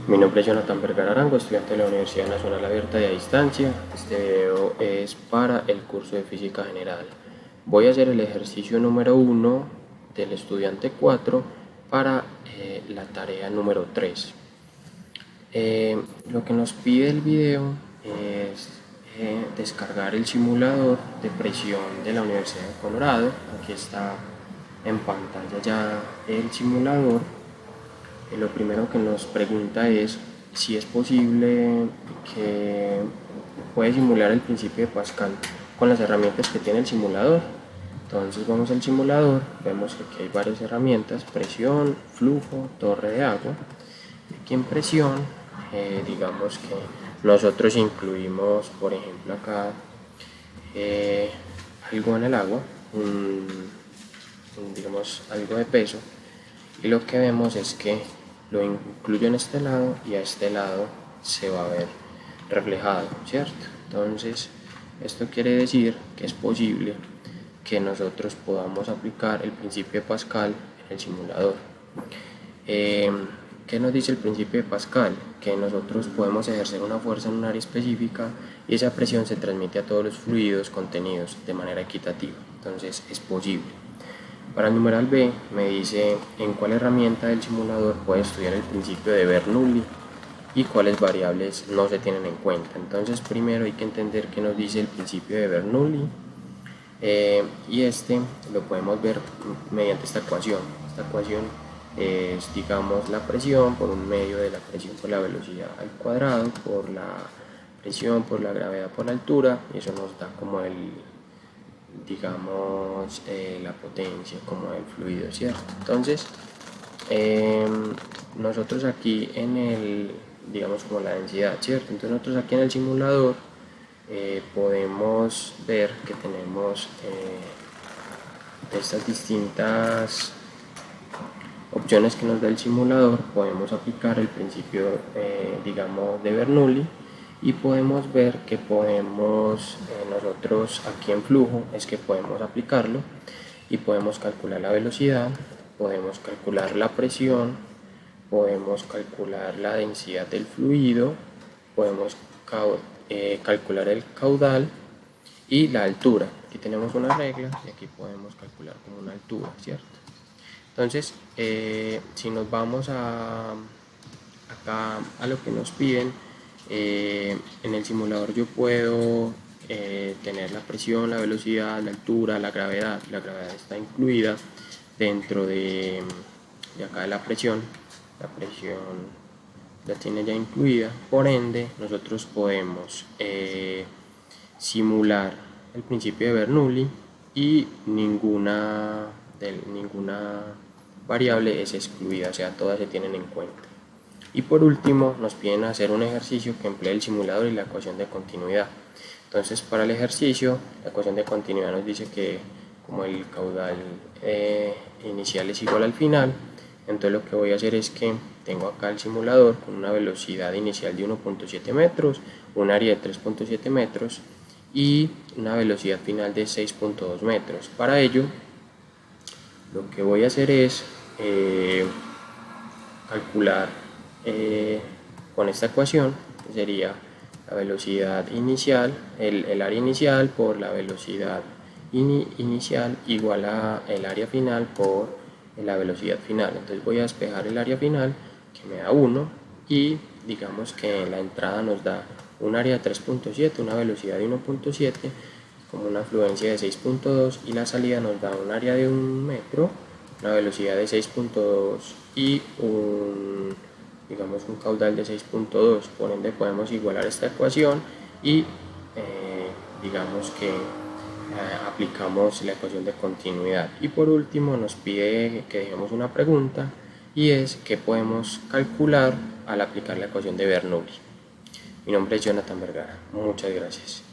Mi nombre es Jonathan Vergara Arango, estudiante de la Universidad Nacional Abierta y a Distancia. Este video es para el curso de Física General. Voy a hacer el ejercicio número 1 del estudiante 4 para la tarea número 3. Lo que nos pide el video es descargar el simulador de presión de la Universidad de Colorado. Aquí está en pantalla ya el simulador. Lo primero que nos pregunta es si es posible que puede simular el principio de Pascal con las herramientas que tiene el simulador. Entonces vamos al simulador, vemos que aquí hay varias herramientas: presión, flujo, torre de agua. Aquí en presión, digamos que nosotros incluimos, por ejemplo, acá algo en el agua, digamos algo de peso, y lo que vemos es que lo incluyo en este lado y a este lado se va a ver reflejado, ¿cierto? Entonces esto quiere decir que es posible que nosotros podamos aplicar el principio de Pascal en el simulador. ¿Qué nos dice el principio de Pascal? Que nosotros podemos ejercer una fuerza en un área específica y esa presión se transmite a todos los fluidos contenidos de manera equitativa. Entonces es posible. Para el numeral B me dice en cuál herramienta del simulador puede estudiar el principio de Bernoulli y cuáles variables no se tienen en cuenta. Entonces primero hay que entender qué nos dice el principio de Bernoulli, y este lo podemos ver mediante esta ecuación. Esta ecuación es, digamos, la presión por un medio de la presión por la velocidad al cuadrado por la presión por la gravedad por la altura, y eso nos da como digamos, la potencia como el fluido, ¿cierto? Entonces nosotros aquí en el, digamos, como la densidad, ¿cierto? Entonces nosotros aquí en el simulador podemos ver que tenemos estas distintas opciones que nos da el simulador. Podemos aplicar el principio, digamos, de Bernoulli, y podemos ver que podemos, nosotros aquí en flujo es que podemos aplicarlo y podemos calcular la velocidad, podemos calcular la presión, podemos calcular la densidad del fluido, podemos calcular el caudal y la altura. Aquí tenemos una regla y aquí podemos calcular como una altura, ¿cierto? Entonces, si nos vamos acá a lo que nos piden, en el simulador yo puedo tener la presión, la velocidad, la altura, la gravedad. La gravedad está incluida dentro de acá de la presión. La presión la tiene ya incluida, por ende nosotros podemos simular el principio de Bernoulli y ninguna variable es excluida, o sea, todas se tienen en cuenta. Y por último nos piden hacer un ejercicio que emplee el simulador y la ecuación de continuidad. Entonces para el ejercicio la ecuación de continuidad nos dice que como el caudal inicial es igual al final, entonces lo que voy a hacer es que tengo acá el simulador con una velocidad inicial de 1.7 metros, un área de 3.7 metros y una velocidad final de 6.2 metros. Para ello lo que voy a hacer es calcular con esta ecuación, que sería la velocidad inicial, el área inicial por la velocidad inicial igual a el área final por la velocidad final. Entonces voy a despejar el área final, que me da 1, y digamos que la entrada nos da un área de 3.7, una velocidad de 1.7, como una afluencia de 6.2, y la salida nos da un área de 1 metro, una velocidad de 6.2 y digamos un caudal de 6.2. Por ende podemos igualar esta ecuación y digamos que aplicamos la ecuación de continuidad. Y por último nos pide que dejemos una pregunta, y es qué podemos calcular al aplicar la ecuación de Bernoulli. Mi nombre es Jonathan Vergara. Muchas gracias.